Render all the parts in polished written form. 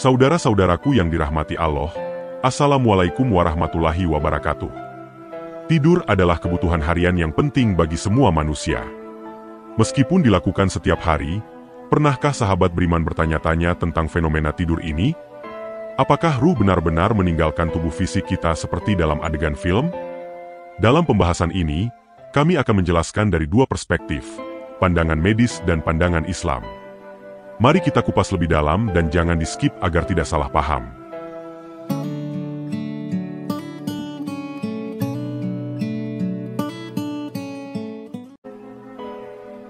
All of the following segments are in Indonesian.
Saudara-saudaraku yang dirahmati Allah, Assalamualaikum warahmatullahi wabarakatuh. Tidur adalah kebutuhan harian yang penting bagi semua manusia. Meskipun dilakukan setiap hari, pernahkah sahabat beriman bertanya-tanya tentang fenomena tidur ini? Apakah ruh benar-benar meninggalkan tubuh fisik kita seperti dalam adegan film? Dalam pembahasan ini, kami akan menjelaskan dari dua perspektif, pandangan medis dan pandangan Islam. Mari kita kupas lebih dalam dan jangan di-skip agar tidak salah paham.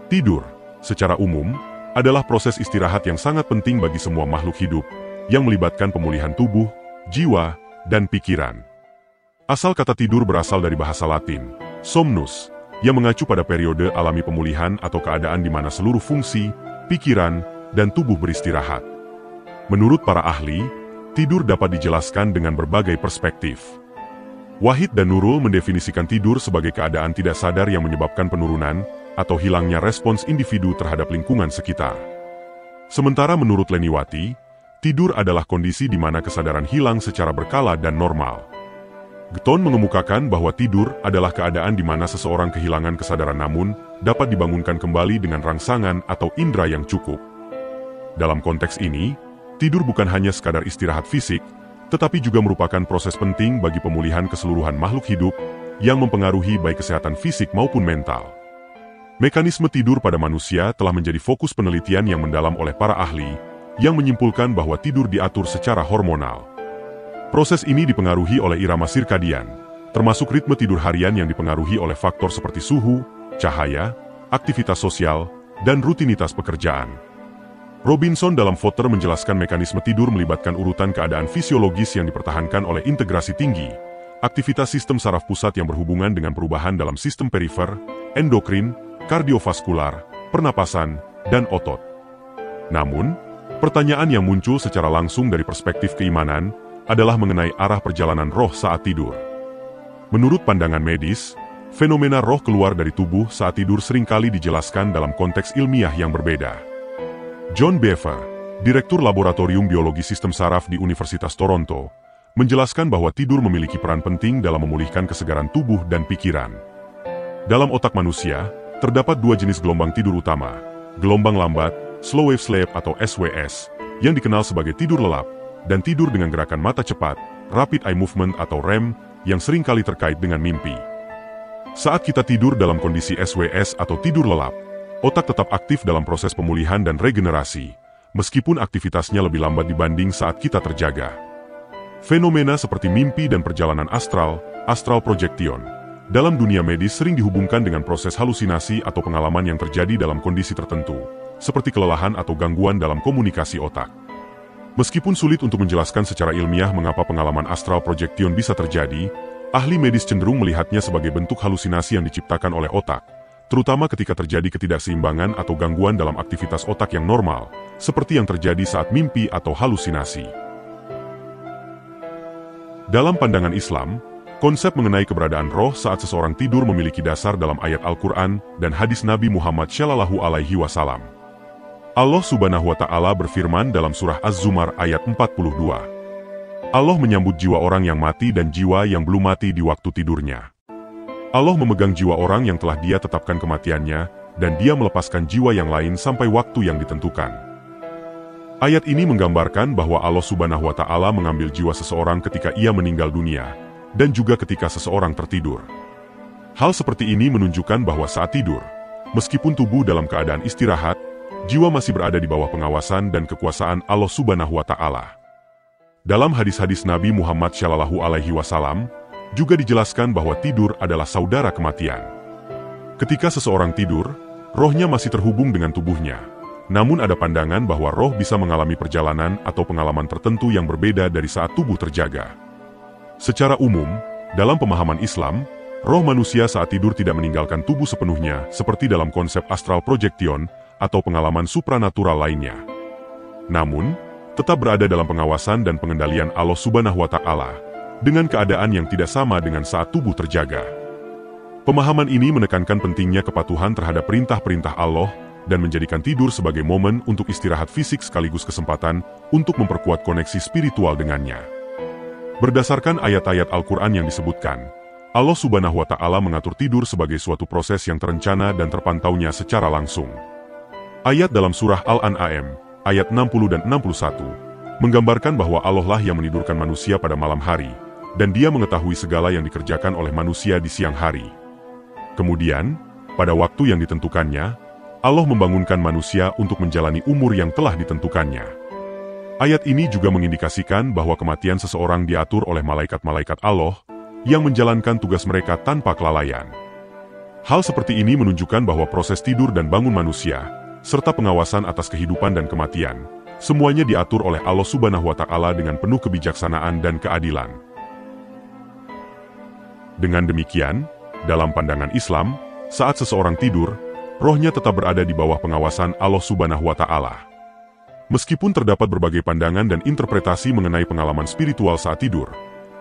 Tidur, secara umum, adalah proses istirahat yang sangat penting bagi semua makhluk hidup, yang melibatkan pemulihan tubuh, jiwa, dan pikiran. Asal kata tidur berasal dari bahasa Latin, somnus, yang mengacu pada periode alami pemulihan atau keadaan di mana seluruh fungsi, pikiran, dan tubuh beristirahat. Menurut para ahli, tidur dapat dijelaskan dengan berbagai perspektif. Wahid dan Nurul mendefinisikan tidur sebagai keadaan tidak sadar yang menyebabkan penurunan atau hilangnya respons individu terhadap lingkungan sekitar. Sementara menurut Leniwati, tidur adalah kondisi di mana kesadaran hilang secara berkala dan normal. Gton mengemukakan bahwa tidur adalah keadaan di mana seseorang kehilangan kesadaran namun dapat dibangunkan kembali dengan rangsangan atau indera yang cukup. Dalam konteks ini, tidur bukan hanya sekadar istirahat fisik, tetapi juga merupakan proses penting bagi pemulihan keseluruhan makhluk hidup yang mempengaruhi baik kesehatan fisik maupun mental. Mekanisme tidur pada manusia telah menjadi fokus penelitian yang mendalam oleh para ahli, yang menyimpulkan bahwa tidur diatur secara hormonal. Proses ini dipengaruhi oleh irama sirkadian, termasuk ritme tidur harian yang dipengaruhi oleh faktor seperti suhu, cahaya, aktivitas sosial, dan rutinitas pekerjaan. Robinson dalam Fodder menjelaskan mekanisme tidur melibatkan urutan keadaan fisiologis yang dipertahankan oleh integrasi tinggi, aktivitas sistem saraf pusat yang berhubungan dengan perubahan dalam sistem perifer, endokrin, kardiovaskular, pernapasan, dan otot. Namun, pertanyaan yang muncul secara langsung dari perspektif keimanan adalah mengenai arah perjalanan roh saat tidur. Menurut pandangan medis, fenomena roh keluar dari tubuh saat tidur seringkali dijelaskan dalam konteks ilmiah yang berbeda. John Beaver, Direktur Laboratorium Biologi Sistem Saraf di Universitas Toronto, menjelaskan bahwa tidur memiliki peran penting dalam memulihkan kesegaran tubuh dan pikiran. Dalam otak manusia, terdapat dua jenis gelombang tidur utama, gelombang lambat, slow wave sleep atau SWS, yang dikenal sebagai tidur lelap, dan tidur dengan gerakan mata cepat, rapid eye movement atau REM, yang seringkali terkait dengan mimpi. Saat kita tidur dalam kondisi SWS atau tidur lelap, otak tetap aktif dalam proses pemulihan dan regenerasi, meskipun aktivitasnya lebih lambat dibanding saat kita terjaga. Fenomena seperti mimpi dan perjalanan astral, astral projection, dalam dunia medis sering dihubungkan dengan proses halusinasi atau pengalaman yang terjadi dalam kondisi tertentu, seperti kelelahan atau gangguan dalam komunikasi otak. Meskipun sulit untuk menjelaskan secara ilmiah mengapa pengalaman astral projection bisa terjadi, ahli medis cenderung melihatnya sebagai bentuk halusinasi yang diciptakan oleh otak, terutama ketika terjadi ketidakseimbangan atau gangguan dalam aktivitas otak yang normal, seperti yang terjadi saat mimpi atau halusinasi. Dalam pandangan Islam, konsep mengenai keberadaan roh saat seseorang tidur memiliki dasar dalam ayat Al-Quran dan hadis Nabi Muhammad SAW. Allah Subhanahu wa Ta'ala berfirman dalam surah Az-Zumar ayat 42. Allah menyambut jiwa orang yang mati dan jiwa yang belum mati di waktu tidurnya. Allah memegang jiwa orang yang telah Dia tetapkan kematiannya, dan Dia melepaskan jiwa yang lain sampai waktu yang ditentukan. Ayat ini menggambarkan bahwa Allah Subhanahu wa Ta'ala mengambil jiwa seseorang ketika ia meninggal dunia, dan juga ketika seseorang tertidur. Hal seperti ini menunjukkan bahwa saat tidur, meskipun tubuh dalam keadaan istirahat, jiwa masih berada di bawah pengawasan dan kekuasaan Allah Subhanahu wa Ta'ala. Dalam hadis-hadis Nabi Muhammad SAW, juga dijelaskan bahwa tidur adalah saudara kematian. Ketika seseorang tidur, rohnya masih terhubung dengan tubuhnya. Namun ada pandangan bahwa roh bisa mengalami perjalanan atau pengalaman tertentu yang berbeda dari saat tubuh terjaga. Secara umum, dalam pemahaman Islam, roh manusia saat tidur tidak meninggalkan tubuh sepenuhnya, seperti dalam konsep astral projection atau pengalaman supranatural lainnya. Namun, tetap berada dalam pengawasan dan pengendalian Allah Subhanahu wa Ta'ala, dengan keadaan yang tidak sama dengan saat tubuh terjaga. Pemahaman ini menekankan pentingnya kepatuhan terhadap perintah-perintah Allah dan menjadikan tidur sebagai momen untuk istirahat fisik sekaligus kesempatan untuk memperkuat koneksi spiritual dengannya. Berdasarkan ayat-ayat Al-Quran yang disebutkan, Allah Subhanahu wa Ta'ala mengatur tidur sebagai suatu proses yang terencana dan terpantaunya secara langsung. Ayat dalam surah Al-An'am, ayat 60 dan 61, menggambarkan bahwa Allah lah yang menidurkan manusia pada malam hari, dan Dia mengetahui segala yang dikerjakan oleh manusia di siang hari. Kemudian, pada waktu yang ditentukannya, Allah membangunkan manusia untuk menjalani umur yang telah ditentukannya. Ayat ini juga mengindikasikan bahwa kematian seseorang diatur oleh malaikat-malaikat Allah yang menjalankan tugas mereka tanpa kelalaian. Hal seperti ini menunjukkan bahwa proses tidur dan bangun manusia, serta pengawasan atas kehidupan dan kematian, semuanya diatur oleh Allah Subhanahu wa Ta'ala dengan penuh kebijaksanaan dan keadilan. Dengan demikian, dalam pandangan Islam, saat seseorang tidur, rohnya tetap berada di bawah pengawasan Allah Subhanahu wa Ta'ala. Meskipun terdapat berbagai pandangan dan interpretasi mengenai pengalaman spiritual saat tidur,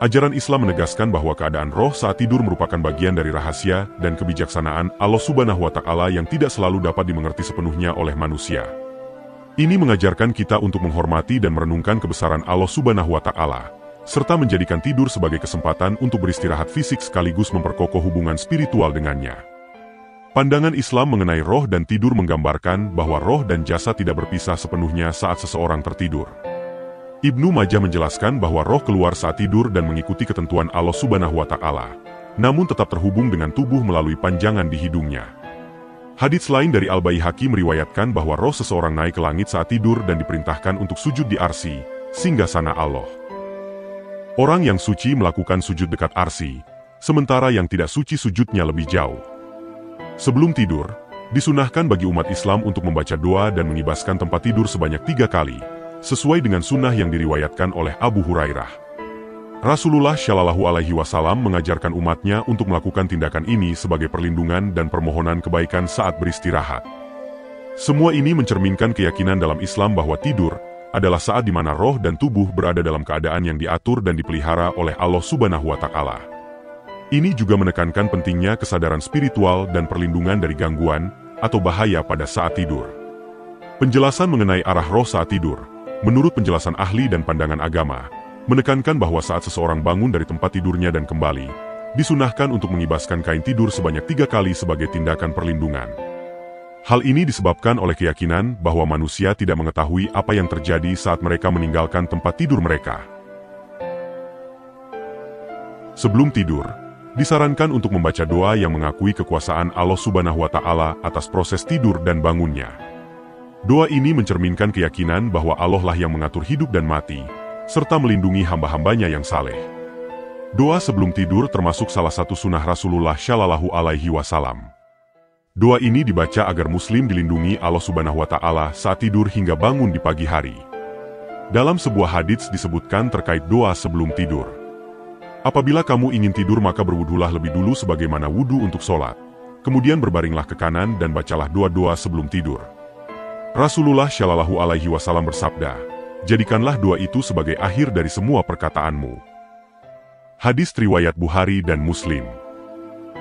ajaran Islam menegaskan bahwa keadaan roh saat tidur merupakan bagian dari rahasia dan kebijaksanaan Allah Subhanahu wa Ta'ala yang tidak selalu dapat dimengerti sepenuhnya oleh manusia. Ini mengajarkan kita untuk menghormati dan merenungkan kebesaran Allah Subhanahu wa Ta'ala, serta menjadikan tidur sebagai kesempatan untuk beristirahat fisik sekaligus memperkokoh hubungan spiritual dengannya. Pandangan Islam mengenai roh dan tidur menggambarkan bahwa roh dan jasad tidak berpisah sepenuhnya saat seseorang tertidur. Ibnu Majah menjelaskan bahwa roh keluar saat tidur dan mengikuti ketentuan Allah Subhanahu wa Ta'ala, namun tetap terhubung dengan tubuh melalui panjangan di hidungnya. Hadits lain dari Al-Baihaqi meriwayatkan bahwa roh seseorang naik ke langit saat tidur dan diperintahkan untuk sujud di Arsy, singgasana Allah. Orang yang suci melakukan sujud dekat Arsy, sementara yang tidak suci sujudnya lebih jauh. Sebelum tidur, disunahkan bagi umat Islam untuk membaca doa dan mengibaskan tempat tidur sebanyak 3 kali, sesuai dengan sunnah yang diriwayatkan oleh Abu Hurairah. Rasulullah Shallallahu Alaihi Wasallam mengajarkan umatnya untuk melakukan tindakan ini sebagai perlindungan dan permohonan kebaikan saat beristirahat. Semua ini mencerminkan keyakinan dalam Islam bahwa tidur adalah saat di mana roh dan tubuh berada dalam keadaan yang diatur dan dipelihara oleh Allah Subhanahu wa Ta'ala. Ini juga menekankan pentingnya kesadaran spiritual dan perlindungan dari gangguan atau bahaya pada saat tidur. Penjelasan mengenai arah roh saat tidur, menurut penjelasan ahli dan pandangan agama, menekankan bahwa saat seseorang bangun dari tempat tidurnya dan kembali, disunahkan untuk mengibaskan kain tidur sebanyak 3 kali sebagai tindakan perlindungan. Hal ini disebabkan oleh keyakinan bahwa manusia tidak mengetahui apa yang terjadi saat mereka meninggalkan tempat tidur mereka. Sebelum tidur, disarankan untuk membaca doa yang mengakui kekuasaan Allah Subhanahu wa Ta'ala atas proses tidur dan bangunnya. Doa ini mencerminkan keyakinan bahwa Allah lah yang mengatur hidup dan mati, serta melindungi hamba-hambanya yang saleh. Doa sebelum tidur termasuk salah satu sunnah Rasulullah Shallallahu Alaihi Wasallam. Doa ini dibaca agar muslim dilindungi Allah Subhanahu wa Ta'ala saat tidur hingga bangun di pagi hari. Dalam sebuah hadits disebutkan terkait doa sebelum tidur. Apabila kamu ingin tidur maka berwudulah lebih dulu sebagaimana wudu untuk sholat. Kemudian berbaringlah ke kanan dan bacalah doa-doa sebelum tidur. Rasulullah Shallallahu Alaihi Wasallam bersabda, jadikanlah doa itu sebagai akhir dari semua perkataanmu. Hadis riwayat Bukhari dan Muslim.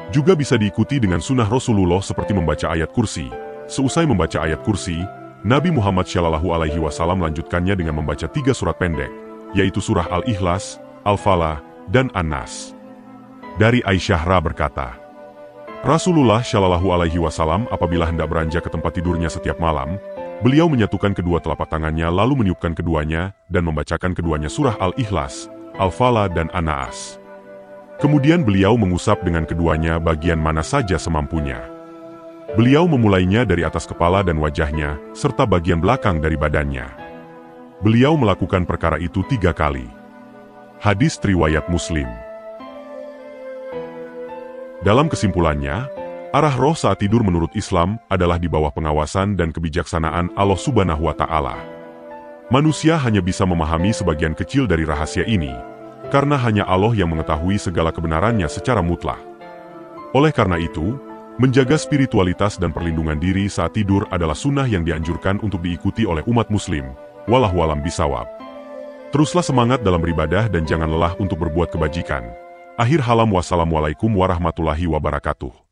Juga bisa diikuti dengan sunnah Rasulullah seperti membaca ayat kursi. Seusai membaca ayat kursi, Nabi Muhammad Shallallahu Alaihi Wasallam lanjutkannya dengan membaca 3 surat pendek, yaitu surah Al-Ikhlas, Al-Falah, dan An-Nas. Dari Aisyah berkata, Rasulullah Shallallahu Alaihi Wasallam apabila hendak beranjak ke tempat tidurnya setiap malam, beliau menyatukan kedua telapak tangannya lalu meniupkan keduanya dan membacakan keduanya surah Al-Ikhlas, Al-Falah dan An-Nas. Kemudian beliau mengusap dengan keduanya bagian mana saja semampunya. Beliau memulainya dari atas kepala dan wajahnya, serta bagian belakang dari badannya. Beliau melakukan perkara itu 3 kali. Hadis riwayat Muslim. Dalam kesimpulannya, arah roh saat tidur menurut Islam adalah di bawah pengawasan dan kebijaksanaan Allah Subhanahu wa Ta'ala. Manusia hanya bisa memahami sebagian kecil dari rahasia ini, karena hanya Allah yang mengetahui segala kebenarannya secara mutlak. Oleh karena itu, menjaga spiritualitas dan perlindungan diri saat tidur adalah sunnah yang dianjurkan untuk diikuti oleh umat muslim. Wallahu a'lam bishawab. Teruslah semangat dalam beribadah dan jangan lelah untuk berbuat kebajikan. Akhir halam, wassalamualaikum warahmatullahi wabarakatuh.